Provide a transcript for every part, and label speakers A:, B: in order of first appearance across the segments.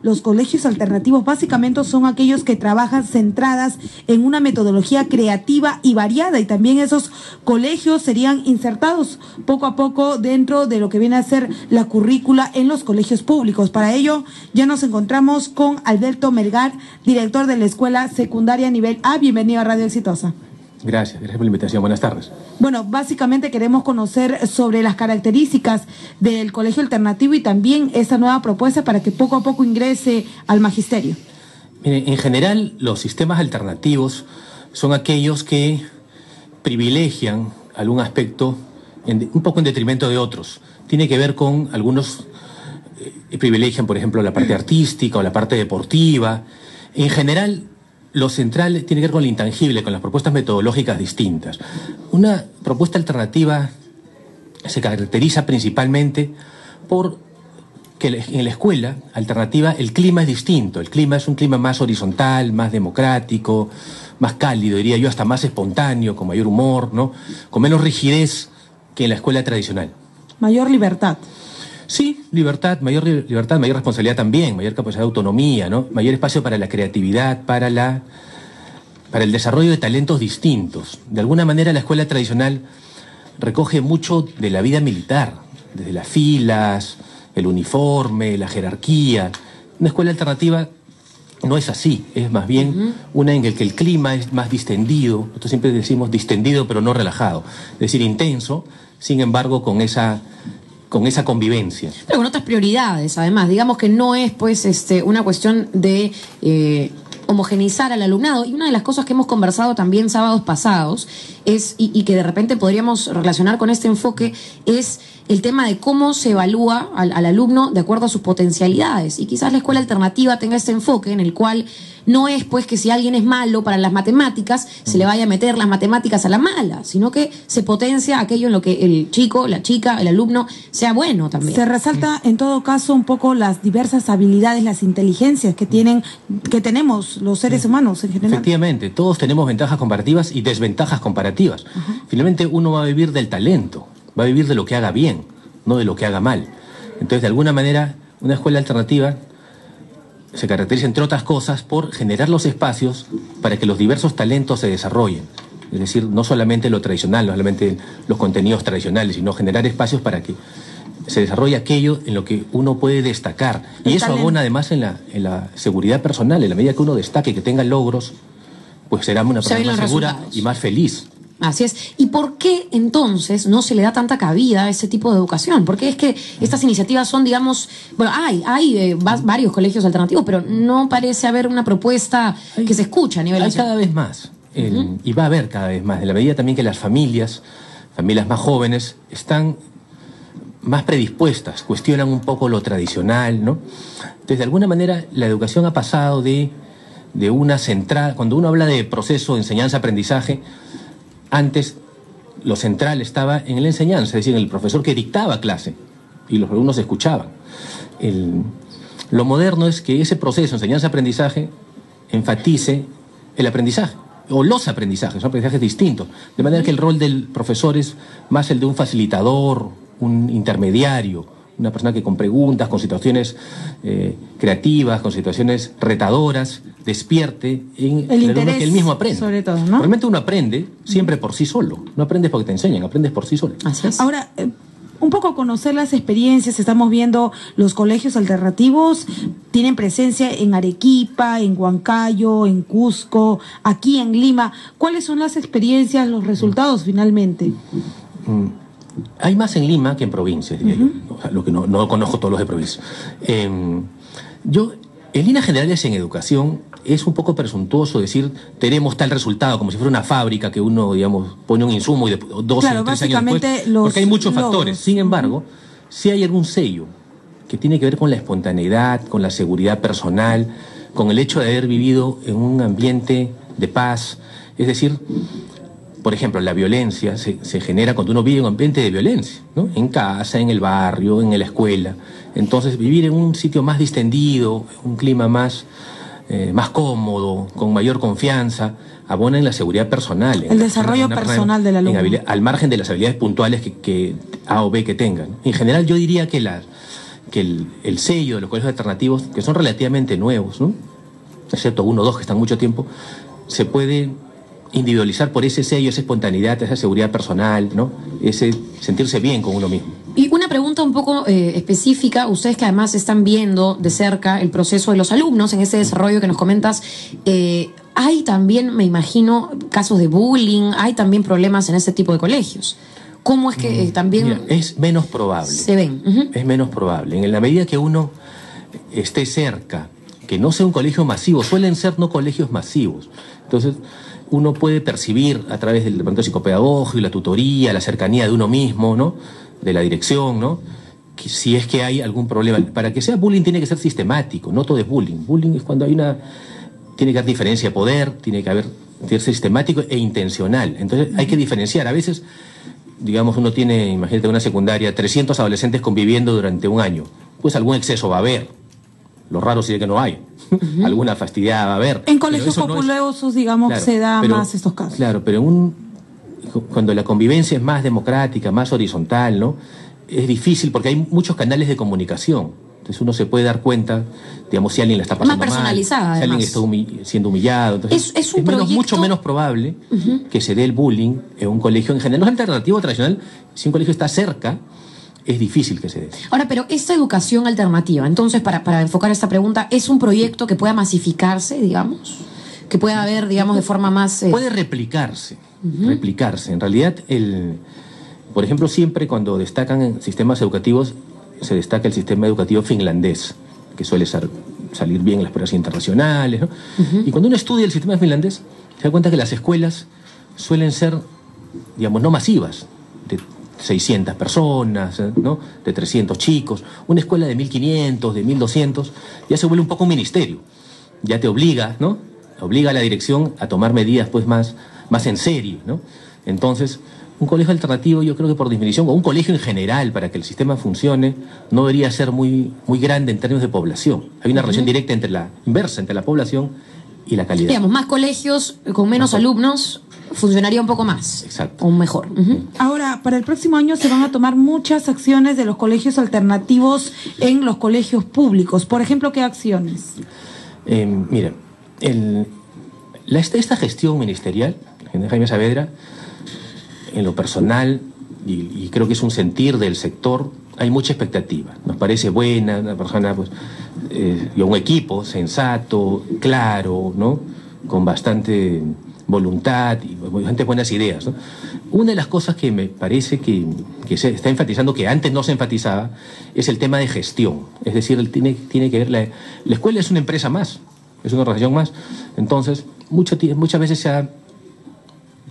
A: Los colegios alternativos básicamente son aquellos que trabajan centradas en una metodología creativa y variada, y también esos colegios serían insertados poco a poco dentro de lo que viene a ser la currícula en los colegios públicos. Para ello ya nos encontramos con Alberto Melgar, director de la Escuela Secundaria Nivel A. Bienvenido a Radio Exitosa.
B: Gracias por la invitación. Buenas tardes.
A: Bueno, básicamente queremos conocer sobre las características del colegio alternativo y también esta nueva propuesta para que poco a poco ingrese al magisterio.
B: Mire, en general, los sistemas alternativos son aquellos que privilegian algún aspecto un poco en detrimento de otros. Tiene que ver con algunos privilegian, por ejemplo, la parte artística o la parte deportiva. En general, lo central tiene que ver con lo intangible, con las propuestas metodológicas distintas. Una propuesta alternativa se caracteriza principalmente por que en la escuela alternativa el clima es distinto. El clima es un clima más horizontal, más democrático, más cálido, diría yo, hasta más espontáneo, con mayor humor, ¿no? Con menos rigidez que en la escuela tradicional.
A: Mayor libertad.
B: Sí, libertad, mayor responsabilidad también, mayor capacidad de autonomía, ¿no? Mayor espacio para la creatividad, para el desarrollo de talentos distintos. De alguna manera la escuela tradicional recoge mucho de la vida militar, desde las filas, el uniforme, la jerarquía. Una escuela alternativa no es así, es más bien una en la que el clima es más distendido. Nosotros siempre decimos distendido pero no relajado, es decir, intenso, sin embargo con esa convivencia.
C: Pero con otras prioridades, además. Digamos que no es, pues, una cuestión de homogeneizar al alumnado. Y una de las cosas que hemos conversado también sábados pasados es, y que de repente podríamos relacionar con este enfoque, es el tema de cómo se evalúa al alumno de acuerdo a sus potencialidades. Y quizás la escuela alternativa tenga este enfoque en el cual no es, pues, que si alguien es malo para las matemáticas, se le vaya a meter las matemáticas a la mala, sino que se potencia aquello en lo que el chico, la chica, el alumno sea bueno también.
A: Se resalta en todo caso un poco las diversas habilidades, las inteligencias que tenemos los seres humanos en general.
B: Efectivamente, todos tenemos ventajas comparativas y desventajas comparativas. Finalmente uno va a vivir del talento, va a vivir de lo que haga bien, no de lo que haga mal. Entonces, de alguna manera, una escuela alternativa se caracteriza, entre otras cosas, por generar los espacios para que los diversos talentos se desarrollen. Es decir, no solamente lo tradicional, no solamente los contenidos tradicionales, sino generar espacios para que se desarrolle aquello en lo que uno puede destacar. Y eso abona además en la seguridad personal. En la medida que uno destaque, que tenga logros, pues será una persona más segura y más feliz.
C: Así es. ¿Y por qué entonces no se le da tanta cabida a ese tipo de educación? Porque es que estas iniciativas son, digamos, bueno, hay varios colegios alternativos, pero no parece haber una propuesta que se escucha a nivel nacional.
B: Hay cada vez más, y va a haber cada vez más, en la medida también que las familias más jóvenes están más predispuestas, cuestionan un poco lo tradicional, ¿no? Entonces, de alguna manera, la educación ha pasado de una central, cuando uno habla de proceso de enseñanza-aprendizaje, antes lo central estaba en la enseñanza, es decir, en el profesor que dictaba clase y los alumnos escuchaban. Lo moderno es que ese proceso de enseñanza-aprendizaje enfatice el aprendizaje o los aprendizajes, son aprendizajes distintos. De manera que el rol del profesor es más el de un facilitador, un intermediario, una persona que con preguntas, con situaciones creativas, con situaciones retadoras, despierte en el alumno que él mismo aprende.
A: Sobre todo, ¿no?
B: Realmente uno aprende siempre por sí solo. No aprendes porque te enseñan, aprendes por sí solo.
A: Así es. Ahora, un poco conocer las experiencias. Estamos viendo los colegios alternativos, tienen presencia en Arequipa, en Huancayo, en Cusco, aquí en Lima. ¿Cuáles son las experiencias, los resultados finalmente?
B: Hay más en Lima que en provincias, diría yo. O sea, lo que no conozco todos los de provincia. Yo, en líneas generales en educación, es un poco presuntuoso decir tenemos tal resultado, como si fuera una fábrica que uno, digamos, pone un insumo y 2 o 3 años después, porque hay muchos factores. Sin embargo, sí hay algún sello que tiene que ver con la espontaneidad, con la seguridad personal, con el hecho de haber vivido en un ambiente de paz. Es decir, por ejemplo, la violencia se genera cuando uno vive en un ambiente de violencia, ¿no? En casa, en el barrio, en la escuela. Entonces, vivir en un sitio más distendido, un clima más cómodo, con mayor confianza, abona en la seguridad personal.
A: El desarrollo personal del alumno.
B: Al margen de las habilidades puntuales que A o B que tengan. En general, yo diría que que el sello de los colegios alternativos, que son relativamente nuevos, ¿no?, excepto uno o dos que están mucho tiempo, se puede individualizar por ese sello, esa espontaneidad, esa seguridad personal, ¿no?, ese sentirse bien con uno mismo.
C: Y una pregunta un poco específica, ustedes que además están viendo de cerca el proceso de los alumnos en ese desarrollo que nos comentas, hay también, me imagino, casos de bullying, hay también problemas en ese tipo de colegios. ¿Cómo es que también...?
B: Mira, es menos probable.
C: Se ven.
B: Es menos probable. En la medida que uno esté cerca, que no sea un colegio masivo, suelen ser no colegios masivos. Entonces, uno puede percibir a través del departamento psicopedagógico, la tutoría, la cercanía de uno mismo, ¿no?, de la dirección, ¿no?, que si es que hay algún problema. Para que sea bullying tiene que ser sistemático, no todo es bullying. Bullying es cuando hay tiene que haber diferencia de poder, tiene que ser sistemático e intencional. Entonces hay que diferenciar. A veces, digamos, uno tiene, imagínate, una secundaria, 300 adolescentes conviviendo durante un año. Pues algún exceso va a haber. Lo raro sería que no hay. Alguna fastidiada va a haber.
A: En colegios populosos, digamos, claro, se da más estos casos.
B: Claro, pero cuando la convivencia es más democrática, más horizontal, ¿no?, es difícil porque hay muchos canales de comunicación. Entonces uno se puede dar cuenta, digamos, si alguien la está pasando
C: más personalizada,
B: mal, si alguien está siendo humillado. Entonces, es mucho menos probable que se dé el bullying en un colegio en general. No es alternativo tradicional, si un colegio está cerca, es difícil que se dé.
C: Ahora, pero esta educación alternativa, entonces, para enfocar esta pregunta, ¿es un proyecto que pueda masificarse, digamos? Que pueda haber, digamos, de forma más...
B: Puede replicarse. En realidad, por ejemplo, siempre cuando destacan en sistemas educativos, se destaca el sistema educativo finlandés, que suele salir bien en las pruebas internacionales, ¿no? Y cuando uno estudia el sistema finlandés, se da cuenta que las escuelas suelen ser, digamos, no masivas, de 600 personas, ¿no?, de 300 chicos. Una escuela de 1.500, de 1.200, ya se vuelve un poco un ministerio. Ya te obliga, ¿no?, obliga a la dirección a tomar medidas pues más en serio, ¿no? Entonces, un colegio alternativo, yo creo que por definición, o un colegio en general, para que el sistema funcione, no debería ser muy grande en términos de población. Hay una relación directa inversa entre la población y la calidad.
C: Digamos, más colegios con menos alumnos funcionaría un poco más.
B: Exacto.
C: O mejor.
A: Ahora, para el próximo año se van a tomar muchas acciones de los colegios alternativos en los colegios públicos. Por ejemplo, ¿qué acciones?
B: Mira, esta gestión ministerial, de Jaime Saavedra, en lo personal, y creo que es un sentir del sector, hay mucha expectativa. Nos parece buena, una persona, pues, y un equipo sensato, claro, ¿no?, con bastante voluntad y bastantes buenas ideas, ¿no? Una de las cosas que me parece que se está enfatizando, que antes no se enfatizaba, es el tema de gestión. Es decir, tiene que ver, la escuela es una empresa más, es una organización más. Entonces, muchas veces se ha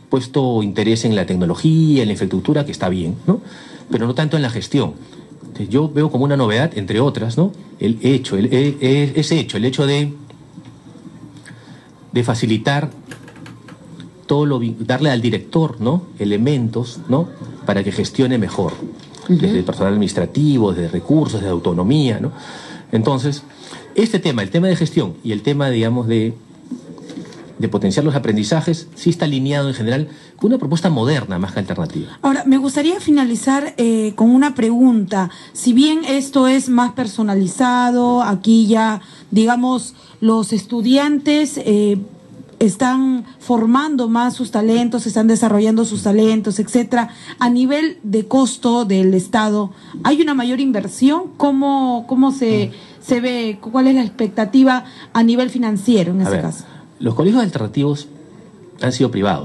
B: puesto interés en la tecnología, en la infraestructura, que está bien, ¿no?, pero no tanto en la gestión. Entonces, yo veo como una novedad, entre otras, ¿no?, el hecho de facilitar darle al director, ¿no?, elementos, ¿no?, para que gestione mejor, desde el personal administrativo, desde recursos, desde autonomía, ¿no? Entonces, el tema de gestión y el tema, digamos, de potenciar los aprendizajes, sí está alineado en general con una propuesta moderna más que alternativa.
A: Ahora, me gustaría finalizar con una pregunta. Si bien esto es más personalizado, aquí ya, digamos, los estudiantes están formando más sus talentos, están desarrollando sus talentos, etcétera. A nivel de costo del Estado, ¿hay una mayor inversión? ¿Cómo se ve? ¿Cuál es la expectativa a nivel financiero en ese caso?
B: Los colegios alternativos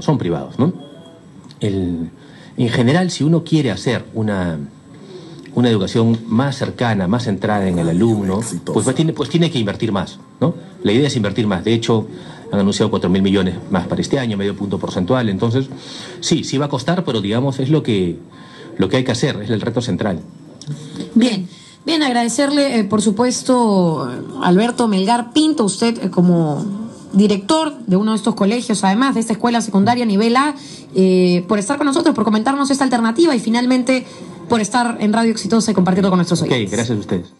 B: son privados, ¿no? En general, si uno quiere hacer una educación más cercana, más centrada en el alumno, pues tiene que invertir más, ¿no? La idea es invertir más. De hecho, han anunciado 4.000 millones más para este año, medio punto porcentual. Entonces, sí va a costar, pero digamos, es lo que hay que hacer, es el reto central.
C: Bien, agradecerle, por supuesto, Alberto Melgar Pinto, usted como director de uno de estos colegios, además de esta escuela secundaria nivel A, por estar con nosotros, por comentarnos esta alternativa y finalmente por estar en Radio Exitosa y compartirlo con nuestros oyentes.
B: Gracias a ustedes.